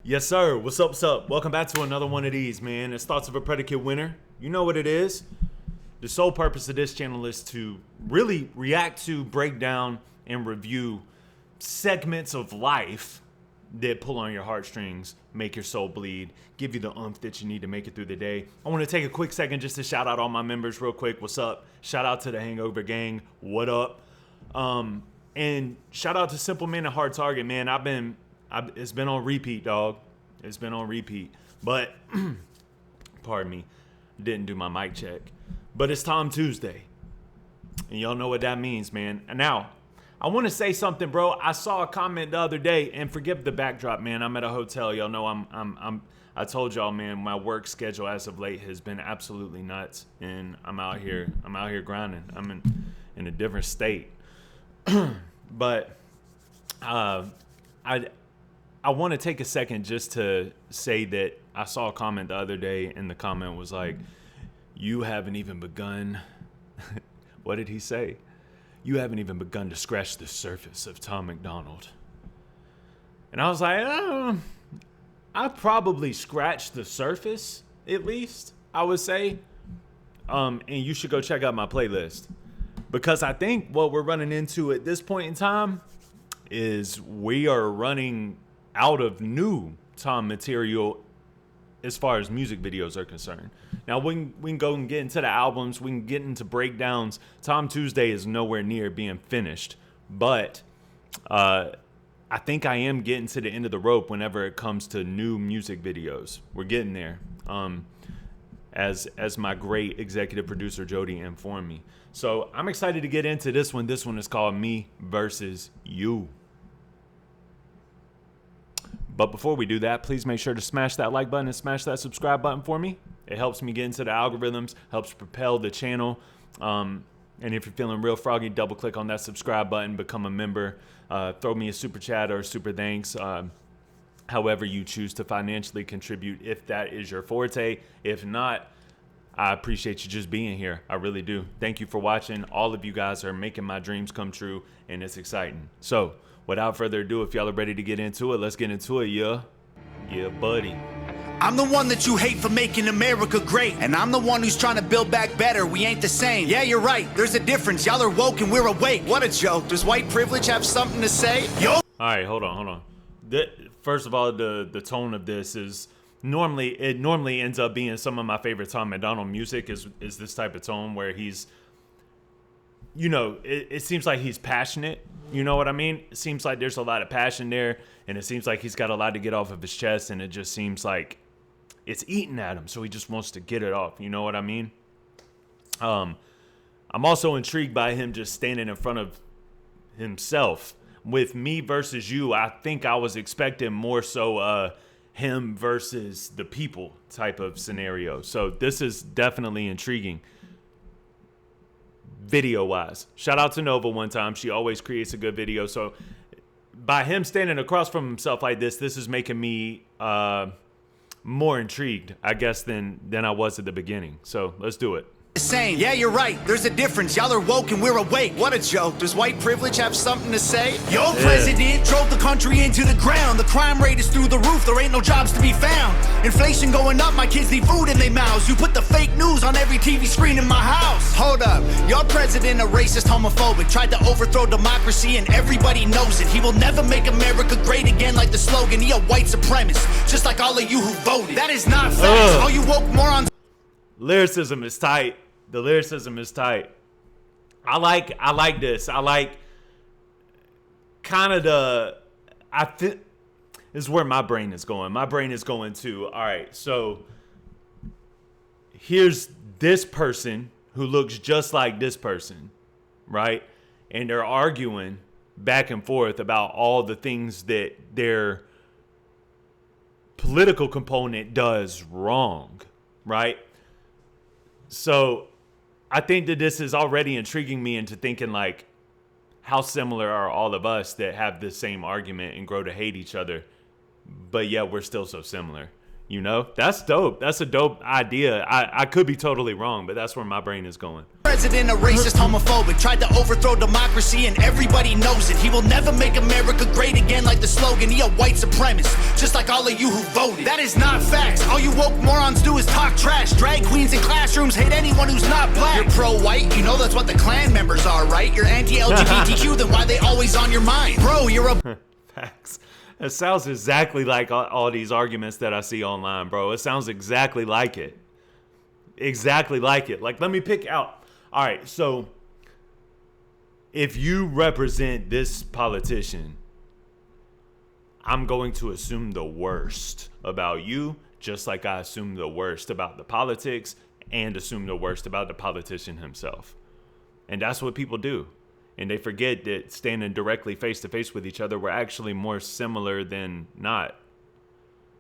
Yes, sir. What's up? What's up? Welcome back to another one of these, man. It's Thoughts of a Predicate Winner. You know what it is. The sole purpose of this channel is to really react to, break down, and review segments of life that pull on your heartstrings, make your soul bleed, give you the oomph that you need to make it through the day. I want to take a quick second just to shout out all my members real quick. What's up? Shout out to the Hangover Gang. What up? And shout out to Simple Man and Hard Target, man. It's been on repeat, dog. It's been on repeat. But, pardon me, didn't do my mic check. But it's Tom Tuesday. And y'all know what that means, man. And now, I want to say something, bro. I saw a comment the other day, and forgive the backdrop, man. I'm at a hotel. Y'all know I told y'all, man, my work schedule as of late has been absolutely nuts. And I'm out here grinding. I'm in a different state. But I want to take a second just to say that I saw a comment the other day, and the comment was like, you haven't even begun. What did he say? You haven't even begun to scratch the surface of Tom MacDonald. And I was like, I probably scratched the surface, at least, I would say. And you should go check out my playlist. Because I think what we're running into at this point in time is we are running out of new Tom material as far as music videos are concerned. Now, we can go and get into the albums. We can get into breakdowns. Tom Tuesday is nowhere near being finished. But I think I am getting to the end of the rope whenever it comes to new music videos. We're getting there. As my great executive producer, Jody, informed me. So I'm excited to get into this one. This one is called Me Versus You. But before we do that, please make sure to smash that like button and smash that subscribe button for me. It helps me get into the algorithms, helps propel the channel. And if you're feeling real froggy, double click on that subscribe button, become a member, throw me a super chat or a super thanks. However you choose to financially contribute, if that is your forte. If not, I appreciate you just being here. I really do. Thank you for watching. All of you guys are making my dreams come true, and it's exciting. So, without further ado, if y'all are ready to get into it, let's get into it, yeah. Yeah, buddy. I'm the one that you hate for making America great. And I'm the one who's trying to build back better. We ain't the same. Yeah, you're right. There's a difference. Y'all are woke and we're awake. What a joke. Does white privilege have something to say? Yo. All right, hold on. First of all, the tone of this is normally ends up being some of my favorite Tom MacDonald music is this type of tone where he's, you know, it seems like he's passionate. You know what I mean? It seems like there's a lot of passion there, and it seems like he's got a lot to get off of his chest, and it just seems like it's eating at him, so he just wants to get it off. You know what I mean? I'm also intrigued by him just standing in front of himself. With Me Versus You, I think I was expecting more so him versus the people type of scenario. So this is definitely intriguing. Video wise, shout out to Nova one time. She always creates a good video. So by him standing across from himself like this is making me more intrigued, I guess, than I was at the beginning. So let's do it. Same. Yeah, you're right. There's a difference. Y'all are woke and we're awake. What a joke. Does white privilege have something to say? Your president drove the country into the ground. The crime rate is through the roof. There ain't no jobs to be found. Inflation going up. My kids need food in their mouths. You put the fake news on every TV screen in my house. Hold up. Your president a racist, homophobic. Tried to overthrow democracy and everybody knows it. He will never make America great again like the slogan. He a white supremacist. Just like all of you who voted. That is not facts. All you woke morons. Lyricism is tight. The lyricism is tight. I like this. I like kind of I think this is where my brain is going. My brain is going to, all right, so here's this person who looks just like this person, right? And they're arguing back and forth about all the things that their political component does wrong, right? So I think that this is already intriguing me into thinking, like, how similar are all of us that have the same argument and grow to hate each other, but yet we're still so similar. You know, that's dope. That's a dope idea. I could be totally wrong, but that's where my brain is going. President, a racist, homophobic, tried to overthrow democracy and everybody knows it. He will never make America great again like the slogan. He a white supremacist, just like all of you who voted. That is not facts. All you woke morons do is talk trash. Drag queens in classrooms hate anyone who's not black. You're pro-white, you know that's what the Klan members are, right? You're anti-LGBTQ, then why they always on your mind? Bro, you're a... Facts. It sounds exactly like all these arguments that I see online, bro. It sounds exactly like it. Exactly like it. Like, let me pick out. All right, so if you represent this politician, I'm going to assume the worst about you, just like I assume the worst about the politics and assume the worst about the politician himself. And that's what people do. And they forget that standing directly face to face with each other, we're actually more similar than not.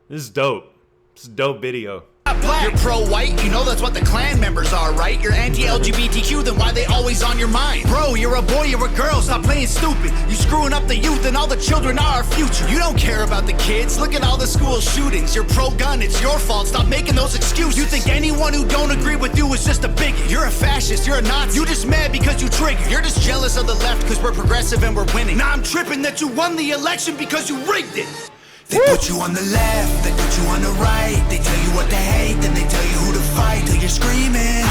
This is dope. It's a dope video. Black. You're pro-white, you know that's what the Klan members are, right? You're anti-LGBTQ, then why they always on your mind? Bro, you're a boy, you're a girl, stop playing stupid. You screwing up the youth and all the children are our future. You don't care about the kids, look at all the school shootings. You're pro-gun, it's your fault, stop making those excuses. You think anyone who don't agree with you is just a bigot. You're a fascist, you're a Nazi. You just mad because you triggered. You're just jealous of the left because we're progressive and we're winning. Now I'm tripping that you won the election because you rigged it. They put you on the left, they put you on the right. They tell you what to hate, then they tell you who to fight. Till you're screaming,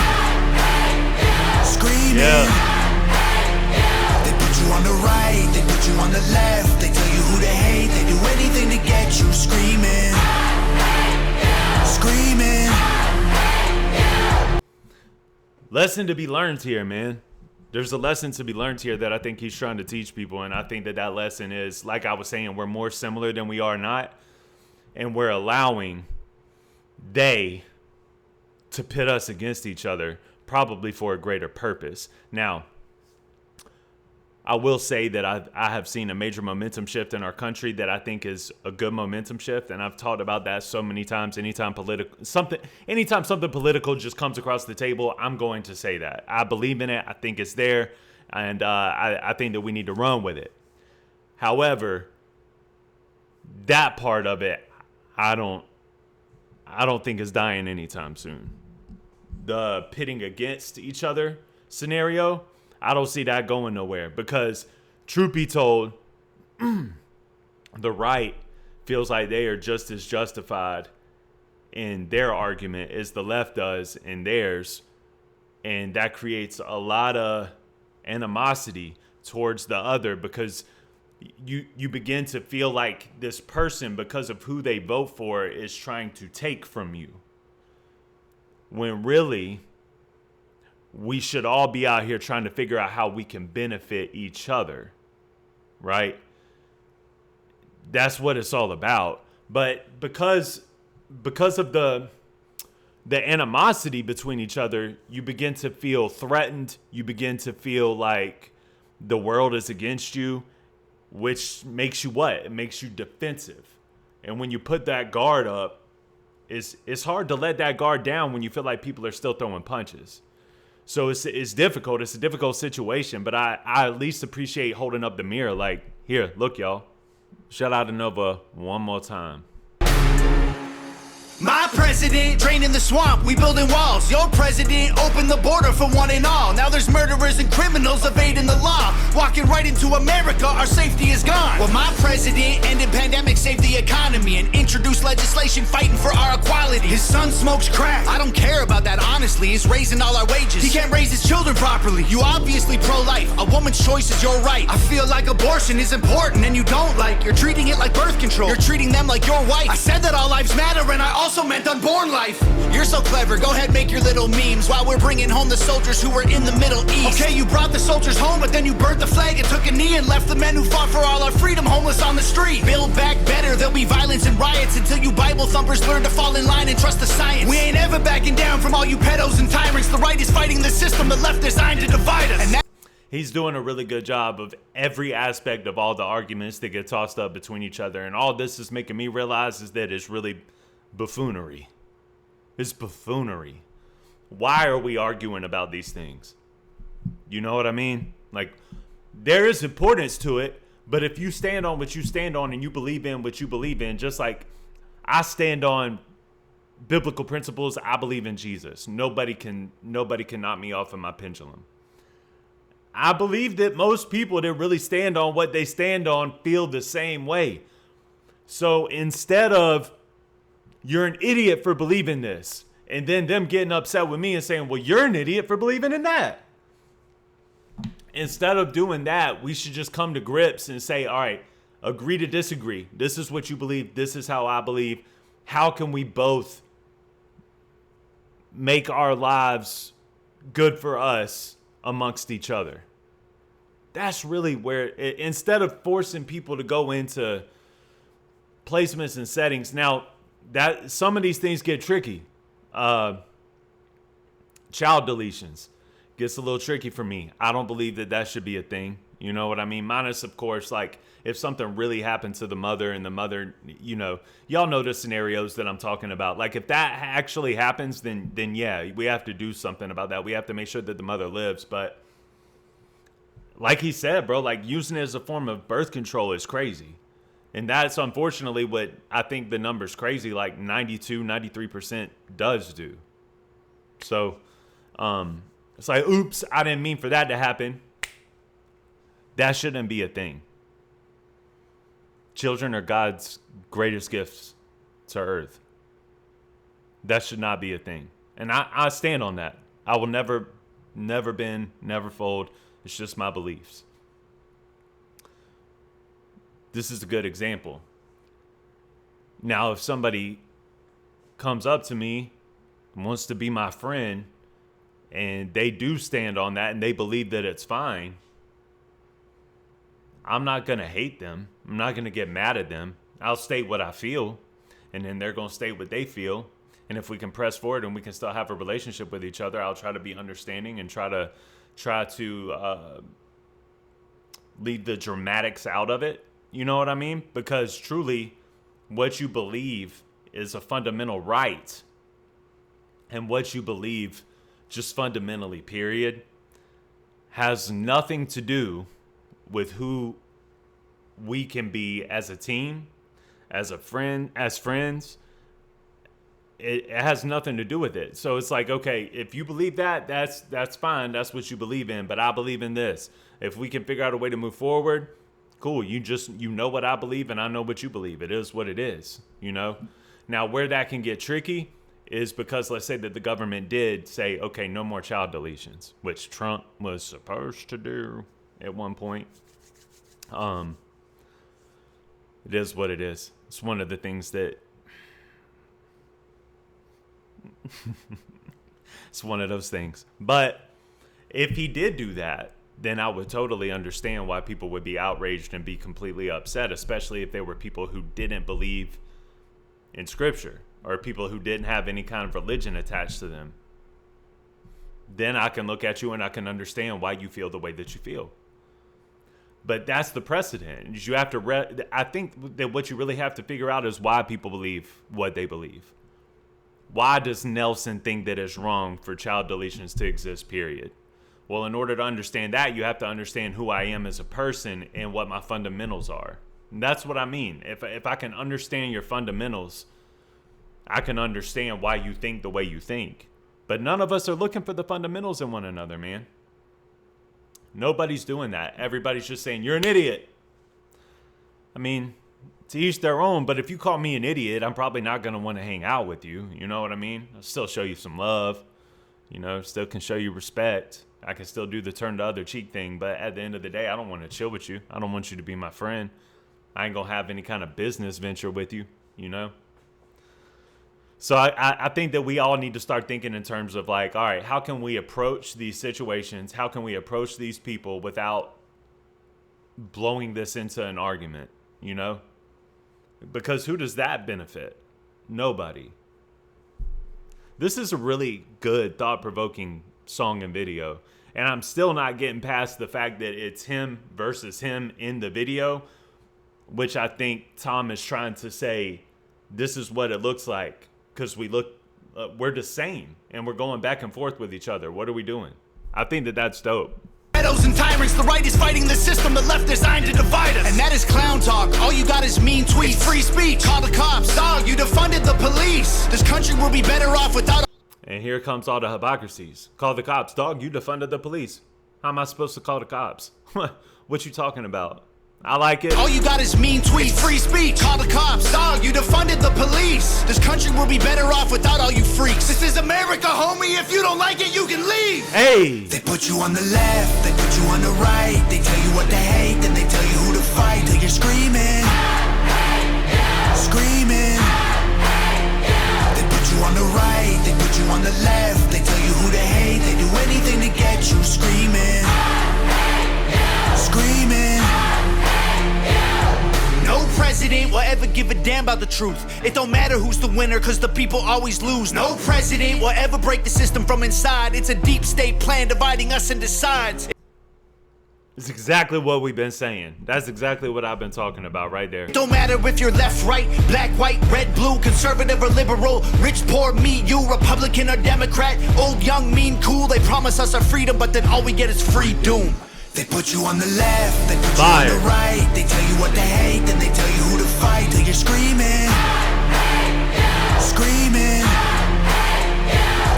screaming. They put you on the right, they put you on the left. They tell you who to hate, they do anything to get you screaming, screaming. Lesson to be learned here, man. There's a lesson to be learned here that I think he's trying to teach people. And I think that lesson is, like I was saying, we're more similar than we are not. And we're allowing they to pit us against each other, probably for a greater purpose. Now, I will say that I have seen a major momentum shift in our country that I think is a good momentum shift. And I've talked about that so many times. Anytime something political just comes across the table, I'm going to say that. I believe in it. I think it's there. And I think that we need to run with it. However, that part of it, I don't think is dying anytime soon. The pitting against each other scenario, I don't see that going nowhere because, truth be told, the right feels like they are just as justified in their argument as the left does in theirs. And that creates a lot of animosity towards the other because you begin to feel like this person, because of who they vote for, is trying to take from you. When really, we should all be out here trying to figure out how we can benefit each other, right? That's what it's all about. But because of the animosity between each other, you begin to feel threatened. You begin to feel like the world is against you, which makes you what? It makes you defensive. And when you put that guard up, it's hard to let that guard down when you feel like people are still throwing punches. So it's difficult. It's a difficult situation, but I at least appreciate holding up the mirror like, here, look, y'all. Shout out to Nova one more time. My president draining the swamp, we building walls. Your president opened the border for one and all. Now there's murderers and criminals evading the law, walking right into America, our safety is gone. Well, my president ended pandemic, saved the economy, and introduced legislation fighting for our equality. His son smokes crack, I don't care about that honestly. He's raising all our wages, he can't raise his children properly. You obviously pro-life, a woman's choice is your right. I feel like abortion is important and you don't like. You're treating it like birth control, you're treating them like your wife. I said that all lives matter and I also meant unborn life. You're so clever, go ahead make your little memes while we're bringing home the soldiers who were in the Middle East. Okay, you brought the soldiers home, but then you burnt the flag and took a knee and left the men who fought for all our freedom homeless on the street. Build back better, there'll be violence and riots until you Bible thumpers learn to fall in line and trust the science. We ain't ever backing down from all you pedos and tyrants. The right is fighting the system, the left designed to divide us. And he's doing a really good job of every aspect of all the arguments that get tossed up between each other. And all this is making me realize is that it's really buffoonery. It's buffoonery. Why are we arguing about these things? You know what I mean? Like, there is importance to it, but if you stand on what you stand on and you believe in what you believe in, just like I stand on biblical principles. I believe in Jesus. Nobody can knock me off of my pendulum. I believe that most people that really stand on what they stand on feel the same way. So instead of you're an idiot for believing this, and then them getting upset with me and saying, well, you're an idiot for believing in that. Instead of doing that, we should just come to grips and say, all right, agree to disagree. This is what you believe. This is how I believe. How can we both make our lives good for us amongst each other? That's really where, instead of forcing people to go into placements and settings. Now, that some of these things get tricky. Child deletions gets a little tricky for me. I don't believe that should be a thing. You know what I mean? Minus, of course, like if something really happened to the mother and the mother, y'all know the scenarios that I'm talking about. Like if that actually happens, then yeah, we have to do something about that. We have to make sure that the mother lives. But like he said, bro, like using it as a form of birth control is crazy. And that's unfortunately what I think the number's crazy, like 92, 93% does do. So it's like, oops, I didn't mean for that to happen. That shouldn't be a thing. Children are God's greatest gifts to earth. That should not be a thing. And I stand on that. I will never bend, never fold. It's just my beliefs. This is a good example. Now, if somebody comes up to me and wants to be my friend and they do stand on that and they believe that it's fine, I'm not going to hate them. I'm not going to get mad at them. I'll state what I feel, and then they're going to state what they feel. And if we can press forward and we can still have a relationship with each other, I'll try to be understanding and try to leave the dramatics out of it. You know what I mean? Because truly, what you believe is a fundamental right. And what you believe, just fundamentally, period, has nothing to do with who we can be as a team, as a friend, as friends. It has nothing to do with it. So it's like, okay, if you believe that, that's fine. That's what you believe in. But I believe in this. If we can figure out a way to move forward, cool. You know what I believe and I know what you believe. It is what it is, Now, where that can get tricky is because let's say that the government did say, okay, no more child deletions, which Trump was supposed to do at one point. It is what it is. It's one of the things that it's one of those things. But if he did do that, then I would totally understand why people would be outraged and be completely upset, especially if they were people who didn't believe in scripture or people who didn't have any kind of religion attached to them. Then I can look at you and I can understand why you feel the way that you feel. But that's the precedent. You have to. I think that what you really have to figure out is why people believe what they believe. Why does Nelson think that it's wrong for child deletions to exist, period? Well, in order to understand that, you have to understand who I am as a person and what my fundamentals are. And that's what I mean. If I can understand your fundamentals, I can understand why you think the way you think. But none of us are looking for the fundamentals in one another, man. Nobody's doing that. Everybody's just saying, you're an idiot. I mean, to each their own, but if you call me an idiot, I'm probably not going to want to hang out with you. You know what I mean? I'll still show you some love. Still can show you respect. I can still do the turn the other cheek thing, but at the end of the day, I don't want to chill with you. I don't want you to be my friend. I ain't going to have any kind of business venture with you, So I think that we all need to start thinking in terms of like, all right, how can we approach these situations? How can we approach these people without blowing this into an argument, Because who does that benefit? Nobody. This is a really good, thought-provoking song and video. And I'm still not getting past the fact that it's him versus him in the video, which I think Tom is trying to say, this is what it looks like. Because we're the same, and we're going back and forth with each other. What are we doing? I think that that's dope. Head ghettos and tyrants. The right is fighting the system, the left designed to divide us. And that is clown talk. All you got is mean tweets. It's free speech. Call the cops. Dog, you defunded the police. This country will be better off without. And here comes all the hypocrisies. Call the cops. Dog, you defunded the police. How am I supposed to call the cops? What you talking about? I like it. All you got is mean tweets. It's free speech. Call the cops. Dog, you defunded the police. This country will be better off without all you freaks. This is America, homie. If you don't like it, you can leave. Hey! They put you on the left, they put you on the right. They tell you what to hate, then they tell you who to fight. Till you're screaming. Screaming. They put you on the right, they put you on the left. They tell you who to hate, they do anything to get you screaming. Screaming. No president will ever give a damn about the truth. It don't matter who's the winner, cause the people always lose. No president will ever break the system from inside. It's a deep state plan dividing us into sides. It's exactly what we've been saying. That's exactly what I've been talking about right there. Don't matter if you're left, right, black, white, red, blue, conservative or liberal, rich, poor, me, you, Republican or Democrat, old, young, mean, cool. They promise us our freedom, but then all we get is free doom. They put you on the left, they put you on the right. They tell you what to hate, then they tell you who to fight. Till you're screaming. Screaming.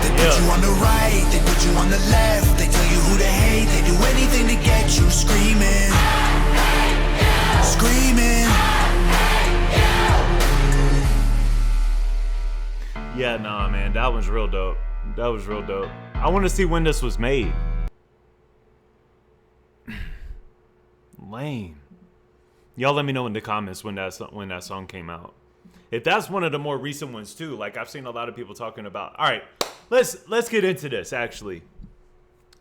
They put you on the right, they put you on the left. They tell you who to hate, they do anything to get you screaming. Screaming. Yeah, nah, man, that was real dope. That was real dope. I want to see when this was made. Lame. Y'all let me know in the comments when that song came out. If that's one of the more recent ones too, like I've seen a lot of people talking about. All right, let's get into this. Actually,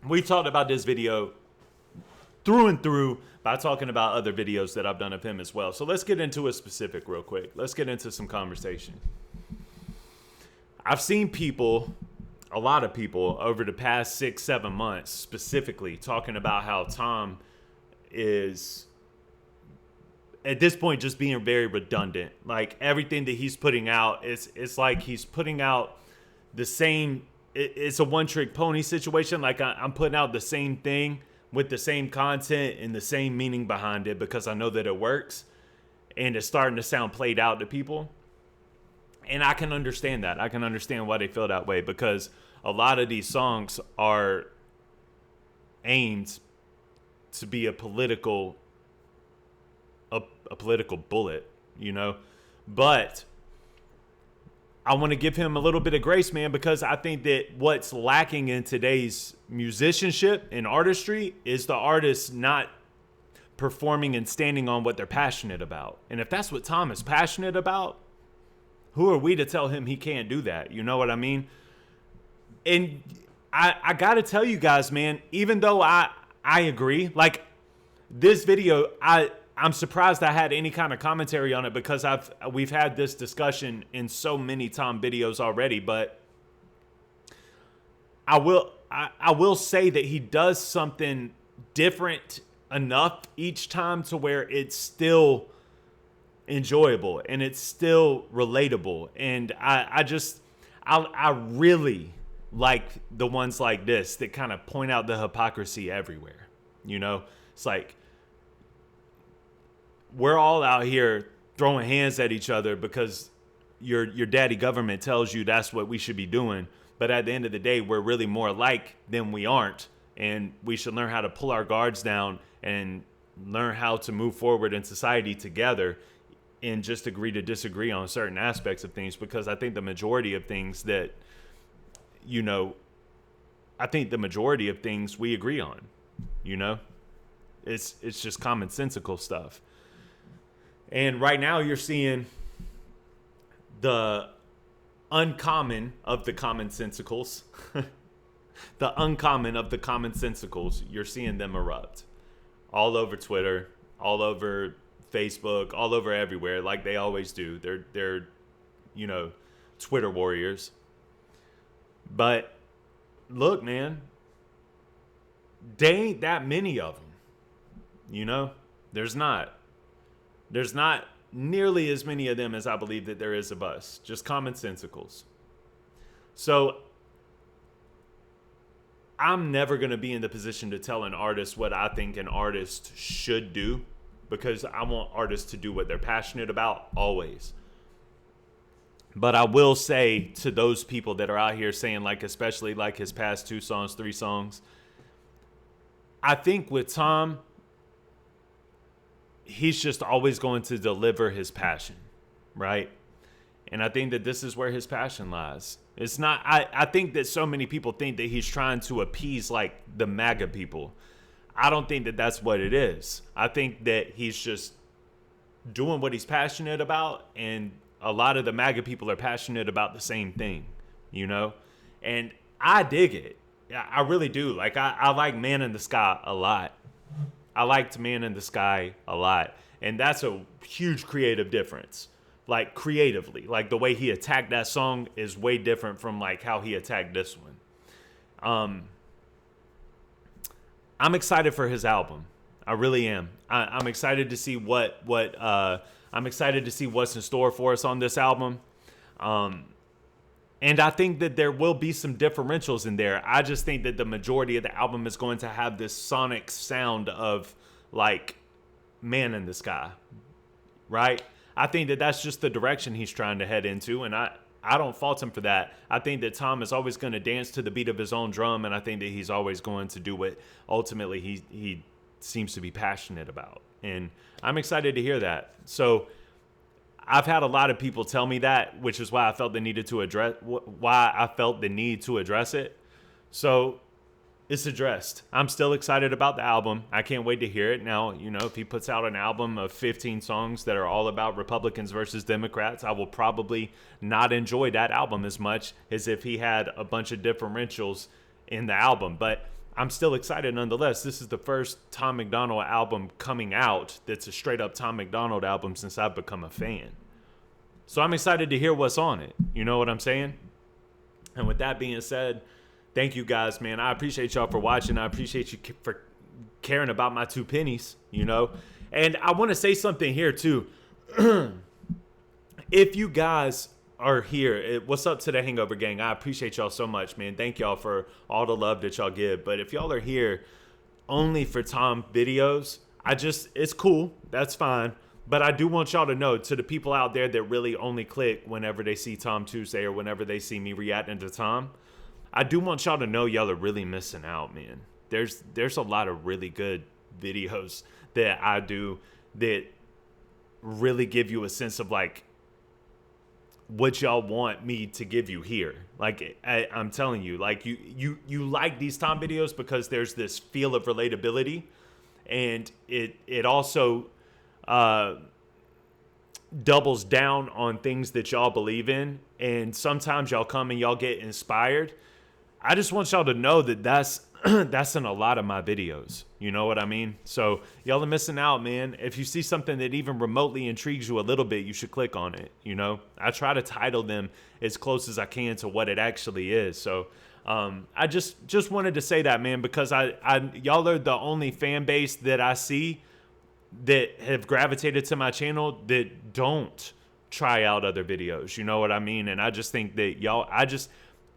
we talked about this video through and through by talking about other videos that I've done of him as well. So let's get into a specific real quick. Let's get into some conversation. I've seen people, a lot of people over the past 6-7 months specifically talking about how Tom is at this point just being very redundant. Like everything that he's putting out, it's like he's putting out the same. It's a one-trick pony situation. Like I'm putting out the same thing with the same content and the same meaning behind it because I know that it works, and it's starting to sound played out to people. And I can understand that. I can understand why they feel that way because a lot of these songs are aimed to be a political bullet, you know. But I want to give him a little bit of grace, man, because I think that what's lacking in today's musicianship and artistry is the artists not performing and standing on what they're passionate about. And if that's what Tom is passionate about, who are we to tell him he can't do that? You know what I mean? And I got to tell you guys, man, even though I agree, like this video, I'm surprised I had any kind of commentary on it because we've had this discussion in so many Tom videos already, but I will say that he does something different enough each time to where it's still enjoyable and it's still relatable. And I really like the ones like this that kind of point out the hypocrisy everywhere. You know, it's like we're all out here throwing hands at each other because your daddy government tells you that's what we should be doing. But at the end of the day, we're really more alike than we aren't. And we should learn how to pull our guards down and learn how to move forward in society together and just agree to disagree on certain aspects of things. Because I think the majority of things that, you know, I think the majority of things we agree on, you know, it's just commonsensical stuff. And right now you're seeing the uncommon of the commonsensicals, the uncommon of the commonsensicals, you're seeing them erupt all over Twitter, all over Facebook, all over everywhere, like they always do. They're, you know, Twitter warriors. But look, man, they ain't that many of them. You know, there's not nearly as many of them as I believe that there is of us, just commonsensicals. So I'm never going to be in the position to tell an artist what I think an artist should do, because I want artists to do what they're passionate about always. But I will say to those people that are out here saying, like, especially like his past 2 songs, 3 songs, I think with Tom, he's just always going to deliver his passion, right? And I think that this is where his passion lies. It's not, I think that so many people think that he's trying to appease like the MAGA people. I don't think that that's what it is. I think that he's just doing what he's passionate about, and a lot of the MAGA people are passionate about the same thing, you know? And I dig it. I really do. Like, I like Man in the Sky a lot. I liked Man in the Sky a lot. And that's a huge creative difference. Like, creatively. Like, the way he attacked that song is way different from, like, how he attacked this one. I'm excited for his album. I really am. I'm excited to see I'm excited to see what's in store for us on this album. And I think that there will be some differentials in there. I just think that the majority of the album is going to have this sonic sound of, like, Man in the Sky, right? I think that that's just the direction he's trying to head into, and I don't fault him for that. I think that Tom is always going to dance to the beat of his own drum, and I think that he's always going to do what ultimately he seems to be passionate about. And I'm excited to hear that. So I've had a lot of people tell me that, which is why I felt the need to address it. So it's addressed. I'm still excited about the album. I can't wait to hear it. Now, you know, if he puts out an album of 15 songs that are all about Republicans versus Democrats, I will probably not enjoy that album as much as if he had a bunch of differentials in the album. But I'm still excited nonetheless. This is the first Tom MacDonald album coming out that's a straight up Tom MacDonald album since I've become a fan. So I'm excited to hear what's on it. You know what I'm saying? And with that being said, thank you guys, man. I appreciate y'all for watching. I appreciate you for caring about my 2 pennies, you know. And I want to say something here too. If you guys are here, what's up to the Hangover Gang? I appreciate y'all so much, man. Thank y'all for all the love that y'all give. But if y'all are here only for Tom videos, it's cool. That's fine. But I do want y'all to know, to the people out there that really only click whenever they see Tom Tuesday or whenever they see me reacting to Tom, I do want y'all to know y'all are really missing out, man. There's a lot of really good videos that I do that really give you a sense of, like, what y'all want me to give you here. Like, I'm telling you, like, you like these Tom videos because there's this feel of relatability, and it also doubles down on things that y'all believe in, and sometimes y'all come and y'all get inspired. I just want y'all to know that that's in a lot of my videos. You know what I mean? So y'all are missing out, man. If you see something that even remotely intrigues you a little bit, you should click on it. You know, I try to title them as close as I can to what it actually is. So I just wanted to say that, man, because y'all are the only fan base that I see that have gravitated to my channel that don't try out other videos. You know what I mean? And I just think that y'all,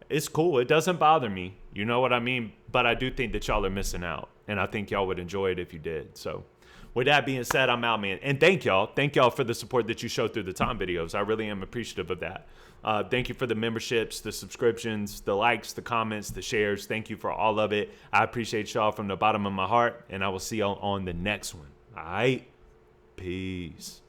it's cool. It doesn't bother me. You know what I mean? But I do think that y'all are missing out. And I think y'all would enjoy it if you did. So with that being said, I'm out, man. And thank y'all. Thank y'all for the support that you show through the Tom videos. I really am appreciative of that. Thank you for the memberships, the subscriptions, the likes, the comments, the shares. Thank you for all of it. I appreciate y'all from the bottom of my heart. And I will see y'all on the next one. All right? Peace.